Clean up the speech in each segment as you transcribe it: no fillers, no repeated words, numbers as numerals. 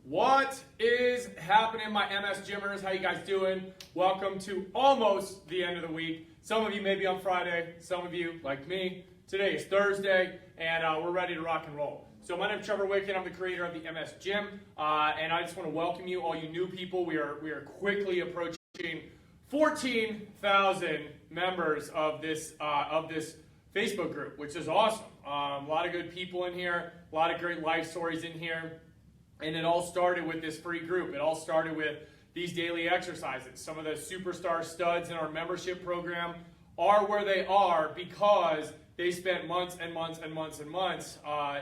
What is happening, my MS Gymmers? How you guys doing? Welcome to almost the end of the week. Some of you may be on Friday, some of you, like me, today is Thursday, and we're ready to rock and roll. So my name is Trevor. I'm the creator of the MS Gym, and I just want to welcome you, all you new people. We are quickly approaching 14,000 members of this Facebook group, which is awesome. A lot of good people in here, a lot of great life stories in here. And it all started with this free group. It all started with these daily exercises. Some of the superstar studs in our membership program are where they are because they spent months and months and months and months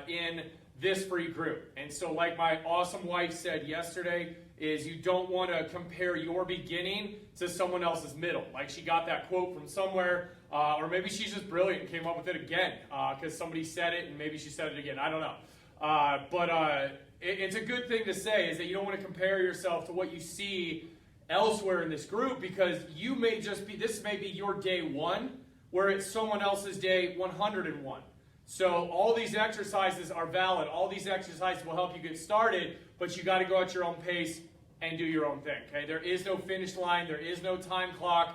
in this free group. And so like my awesome wife said yesterday, is you don't want to compare your beginning to someone else's middle. Like she got that quote from somewhere, or maybe she's just brilliant and came up with it again because somebody said it and maybe she said it again. I don't know. It's a good thing to say is that you don't want to compare yourself to what you see elsewhere in this group because you may just be, this may be your day one where it's someone else's day 101. So all these exercises are valid. All these exercises will help you get started, but you got to go at your own pace and do your own thing, okay? There is no finish line. There is no time clock.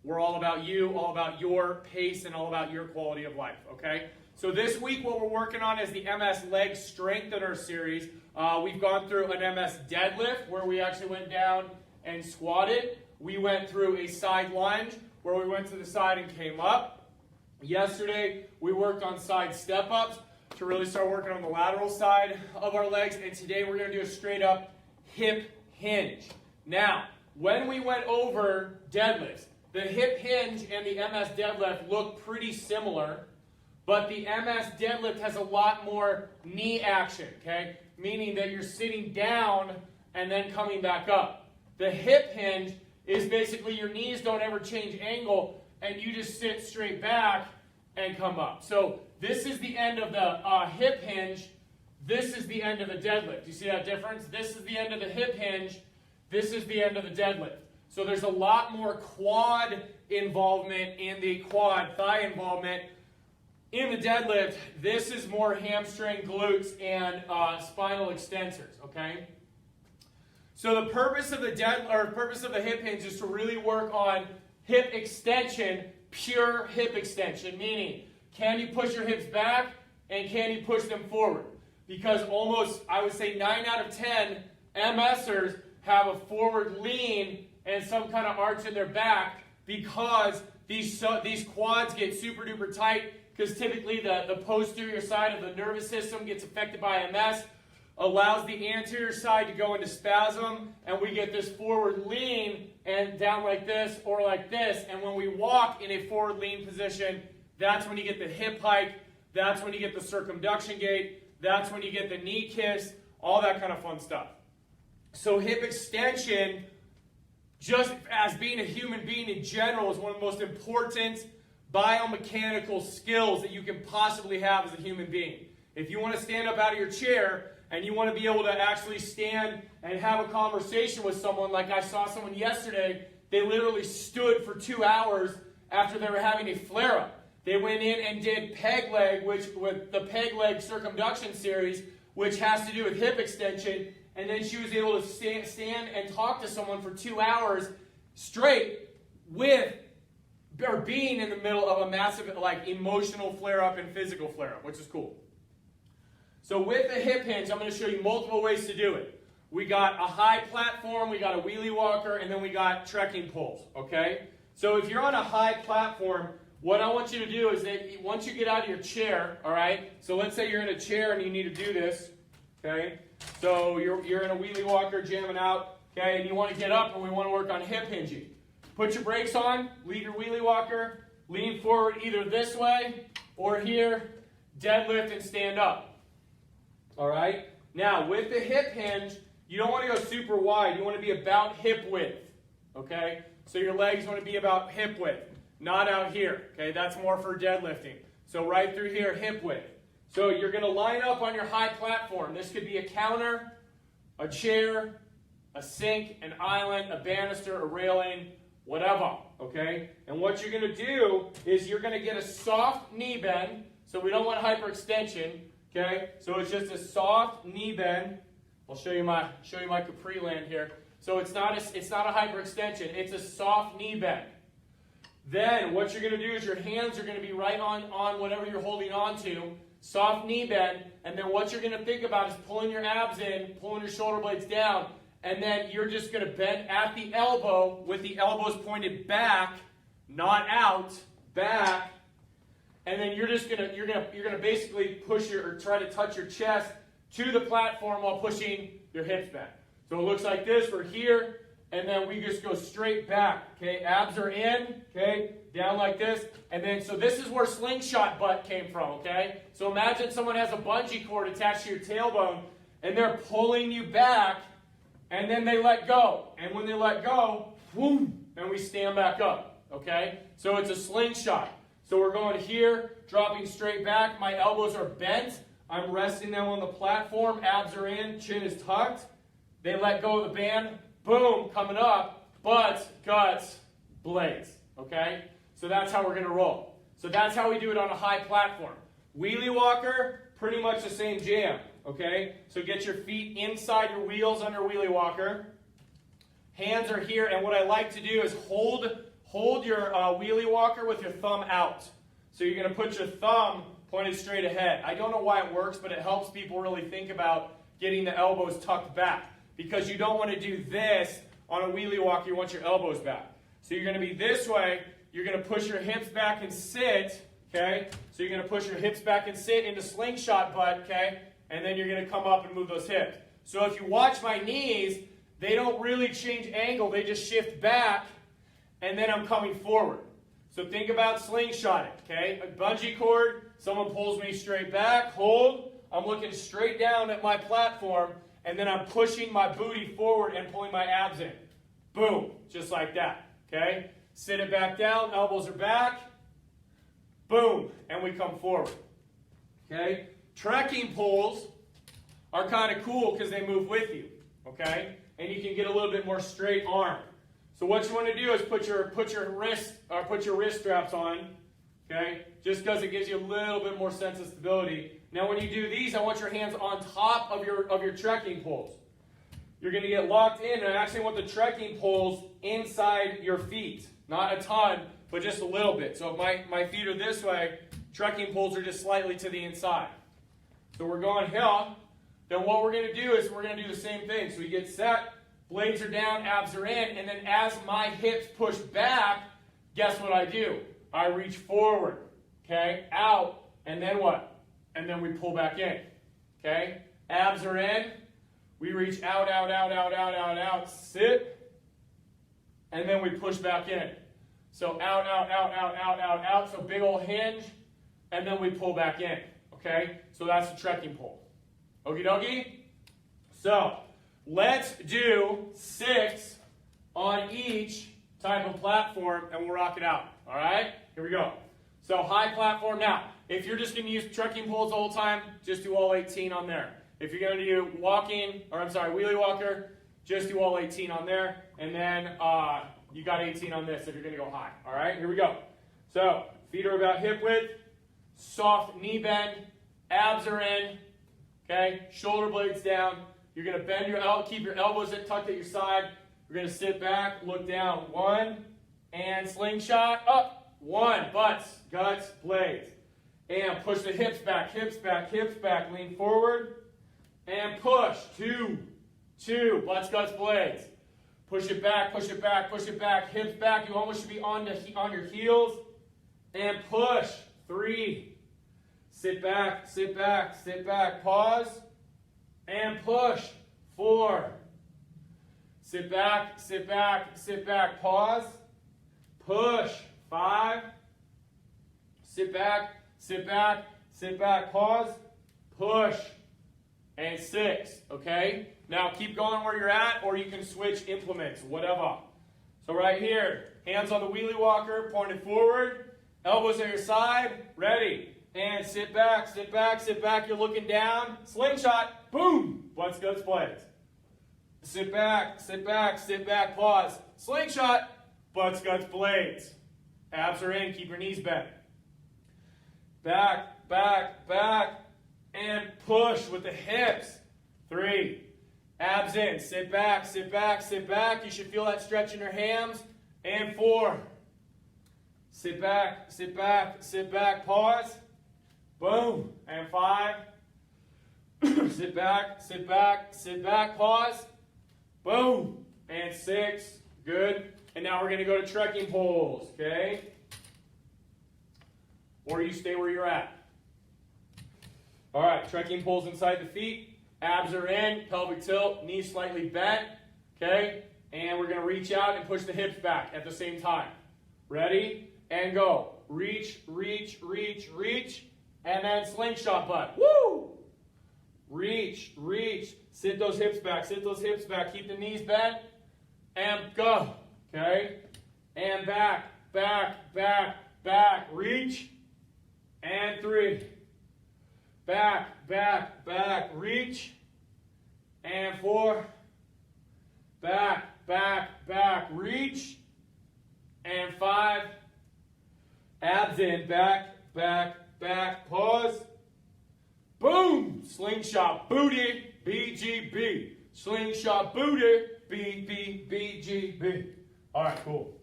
We're all about you, all about your pace, and all about your quality of life, okay? So this week what we're working on is the MS Leg Strengthener series. We've gone through an MS deadlift where we actually went down and squatted. We went through a side lunge where we went to the side and came up. Yesterday we worked on side step-ups to really start working on the lateral side of our legs. And today we're going to do a straight up hip hinge. Now, when we went over deadlifts, the hip hinge and the MS deadlift look pretty similar. But the MS deadlift has a lot more knee action, okay? Meaning that you're sitting down and then coming back up. The hip hinge is basically your knees don't ever change angle and you just sit straight back and come up. So this is the end of the hip hinge. This is the end of the deadlift. You see that difference? This is the end of the hip hinge. This is the end of the deadlift. So there's a lot more quad involvement in the quad thigh involvement. In the deadlift, this is more hamstring, glutes, and spinal extensors, okay? So the purpose of the hip hinge is to really work on hip extension, pure hip extension, meaning can you push your hips back and can you push them forward? Because almost, I would say 9 out of 10 MSers have a forward lean and some kind of arch in their back because these quads get super duper tight because typically the posterior side of the nervous system gets affected by MS, allows the anterior side to go into spasm, and we get this forward lean and down like this or like this. And when we walk in a forward lean position, that's when you get the hip hike, that's when you get the circumduction gait, that's when you get the knee kiss, all that kind of fun stuff. So hip extension, just as being a human being in general, is one of the most important biomechanical skills that you can possibly have as a human being. If you want to stand up out of your chair and you want to be able to actually stand and have a conversation with someone, like I saw someone yesterday, they literally stood for 2 hours after they were having a flare-up. They went in and did peg leg, with the peg leg circumduction series, which has to do with hip extension, and then she was able to stand and talk to someone for 2 hours straight being in the middle of a massive emotional flare-up and physical flare-up, which is cool. So with the hip hinge, I'm going to show you multiple ways to do it. We got a high platform, we got a wheelie walker, and then we got trekking poles, okay? So if you're on a high platform, what I want you to do is that once you get out of your chair, all right? So let's say you're in a chair and you need to do this, okay? So you're in a wheelie walker, jamming out, okay? And you want to get up and we want to work on hip hinging. Put your brakes on, leave your wheelie walker, lean forward either this way or here, deadlift and stand up. All right? Now, with the hip hinge, you don't want to go super wide. You want to be about hip width, okay? So your legs want to be about hip width, not out here, okay? That's more for deadlifting. So right through here, hip width. So you're going to line up on your high platform. This could be a counter, a chair, a sink, an island, a banister, a railing, whatever, okay? And what you're going to do is you're going to get a soft knee bend. So we don't want hyperextension, okay? So it's just a soft knee bend I'll show you my Capri land here. So it's not a hyperextension. It's a soft knee bend. Then what you're going to do is your hands are going to be right on whatever you're holding on to. Soft knee bend. And then what you're going to think about is pulling your abs in, pulling your shoulder blades down. And then you're just going to bend at the elbow with the elbows pointed back, not out, back. And then you're gonna basically push or try to touch your chest to the platform while pushing your hips back. So it looks like this. We're here, and then we just go straight back. Okay, abs are in. Okay, down like this, and then so this is where slingshot butt came from. Okay, so imagine someone has a bungee cord attached to your tailbone, and they're pulling you back, and then they let go. And when they let go, boom, and we stand back up. Okay, so it's a slingshot. So we're going here, dropping straight back. My elbows are bent. I'm resting them on the platform. Abs are in. Chin is tucked. They let go of the band. Boom, coming up. Butts, guts, blades. Okay? So that's how we're going to roll. So that's how we do it on a high platform. Wheelie walker, pretty much the same jam. Okay? So get your feet inside your wheels under wheelie walker. Hands are here. And what I like to do is hold your wheelie walker with your thumb out. So you're going to put your thumb pointed straight ahead. I don't know why it works, but it helps people really think about getting the elbows tucked back. Because you don't want to do this on a wheelie walker. You want your elbows back. So you're going to be this way. You're going to push your hips back and sit. Okay? So you're going to push your hips back and sit into slingshot butt. Okay? And then you're going to come up and move those hips. So if you watch my knees, they don't really change angle. They just shift back. And then I'm coming forward. So think about slingshotting, okay? A bungee cord, someone pulls me straight back, hold. I'm looking straight down at my platform, and then I'm pushing my booty forward and pulling my abs in. Boom, just like that, okay? Sit it back down, elbows are back. Boom, and we come forward, okay? Trekking pulls are kind of cool because they move with you, okay? And you can get a little bit more straight arm. So what you want to do is put your wrist straps on, okay? Just because it gives you a little bit more sense of stability. Now when you do these, I want your hands on top of your trekking poles. You're going to get locked in, and I actually want the trekking poles inside your feet. Not a ton, but just a little bit. So if my feet are this way, trekking poles are just slightly to the inside. So we're going here. Then what we're going to do is we're going to do the same thing. So we get set. Blades are down, abs are in, and then as my hips push back, guess what I do? I reach forward, okay, out, and then what? And then we pull back in, okay? Abs are in, we reach out, out, sit, and then we push back in. So out, so big old hinge, and then we pull back in, okay? So that's the trekking pole. Okie dokie? So, let's do 6 on each type of platform, and we'll rock it out. All right? Here we go. So high platform. Now, if you're just going to use trekking poles the whole time, just do all 18 on there. If you're going to do wheelie walker, just do all 18 on there. And then you got 18 on this if you're going to go high. All right? Here we go. So feet are about hip width. Soft knee bend. Abs are in. Okay? Shoulder blades down. You're going to bend keep your elbows tucked at your side. We're going to sit back, look down. 1, and slingshot, up. 1, butts, guts, blades. And push the hips back, lean forward. And push. 2, butts, guts, blades. Push it back, hips back. You almost should be on your heels. And push. 3. Sit back, pause. And push. 4. Sit back, pause. Push. 5. Sit back, pause. Push. And 6. Okay? Now keep going where you're at, or you can switch implements, whatever. So right here, hands on the wheelie walker, pointed forward, elbows at your side, ready. And sit back, you're looking down, slingshot, boom, butts, guts, blades. Sit back, pause, slingshot, butts, guts, blades. Abs are in, keep your knees bent. Back, and push with the hips. 3. Abs in. Sit back, sit back, sit back. You should feel that stretch in your hams. And 4. Sit back, sit back, sit back. Pause. Boom. And 5. Sit back, sit back, sit back. Pause. Boom. And 6. Good. And now we're going to go to trekking poles, okay? Or you stay where you're at. All right, trekking poles inside the feet. Abs are in, pelvic tilt, knees slightly bent, okay? And we're going to reach out and push the hips back at the same time. Ready? And go. Reach, reach, reach, reach. And then slingshot butt. Woo! Reach, reach. Sit those hips back, sit those hips back. Keep the knees bent. And go. Okay? And back, back, back, back. Reach. And 3. Back, back, back. Reach. And 4. Back, back, back. Reach. And 5. Abs in. Back, back, back. Pause. Boom. Slingshot booty. BGB. Slingshot booty. BGB. All right, cool.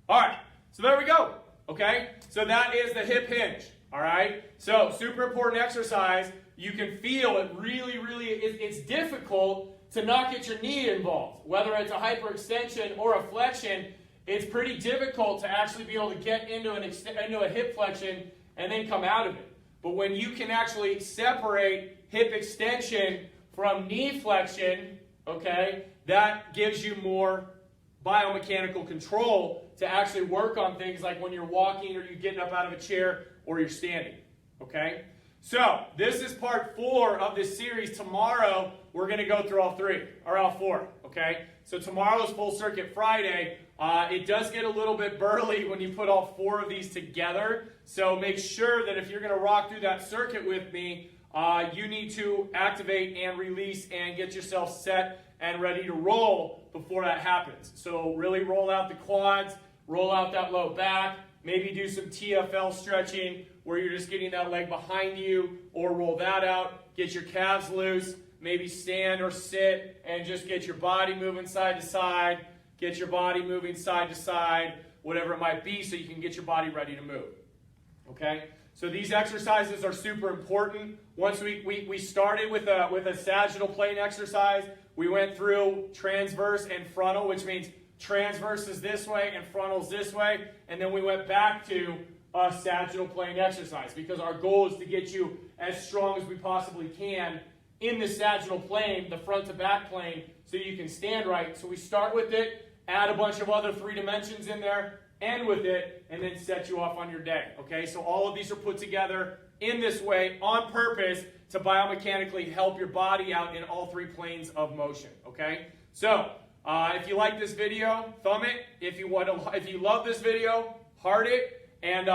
All right, so there we go. Okay, so that is the hip hinge. All right, so super important exercise. You can feel it really, it's difficult to not get your knee involved. Whether it's a hyperextension or a flexion, it's pretty difficult to actually be able to get into a hip flexion and then come out of it. But when you can actually separate hip extension from knee flexion, okay, that gives you more biomechanical control to actually work on things like when you're walking or you're getting up out of a chair or you're standing, okay? So this is part 4 of this series. Tomorrow we're going to go through all 3, or all 4, okay? So tomorrow's Full Circuit Friday. It does get a little bit burly when you put all 4 of these together, so make sure that if you're going to rock through that circuit with me, you need to activate and release and get yourself set and ready to roll before that happens. So really roll out the quads, roll out that low back, maybe do some TFL stretching where you're just getting that leg behind you, or roll that out, get your calves loose, maybe stand or sit and just get your body moving side to side, get your body moving side to side, whatever it might be, so you can get your body ready to move. Okay? So these exercises are super important. Once we started with a sagittal plane exercise, we went through transverse and frontal, which means transverse is this way and frontal is this way, and then we went back to a sagittal plane exercise because our goal is to get you as strong as we possibly can in the sagittal plane, the front to back plane, so you can stand right. So we start with it, add a bunch of other 3 dimensions in there, end with it, and then set you off on your day. Okay, so all of these are put together in this way on purpose to biomechanically help your body out in all 3 planes of motion. Okay, so if you like this video, thumb it. If you love this video, heart it. And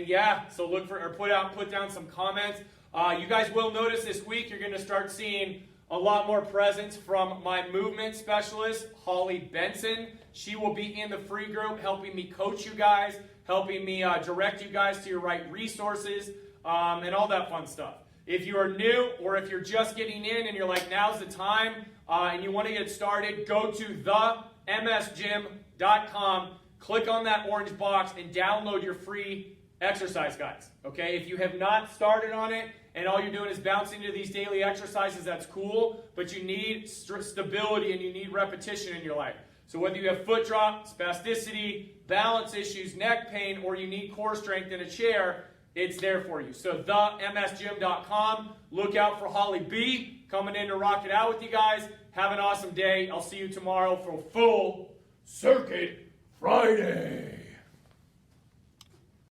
yeah, so look for, or put down some comments. You guys will notice this week you're going to start seeing a lot more presence from my movement specialist, Holly Benson. She will be in the free group helping me coach you guys, helping me direct you guys to your right resources, and all that fun stuff. If you are new or if you're just getting in and you're like, now's the time, and you want to get started, go to themsgym.com, click on that orange box, and download your free exercise guides. Okay, if you have not started on it and all you're doing is bouncing into these daily exercises, that's cool, but you need stability and you need repetition in your life. So whether you have foot drop, spasticity, balance issues, neck pain, or you need core strength in a chair, it's there for you. So themsgym.com. Look out for Holly B coming in to rock it out with you guys. Have an awesome day. I'll see you tomorrow for Full Circuit Friday.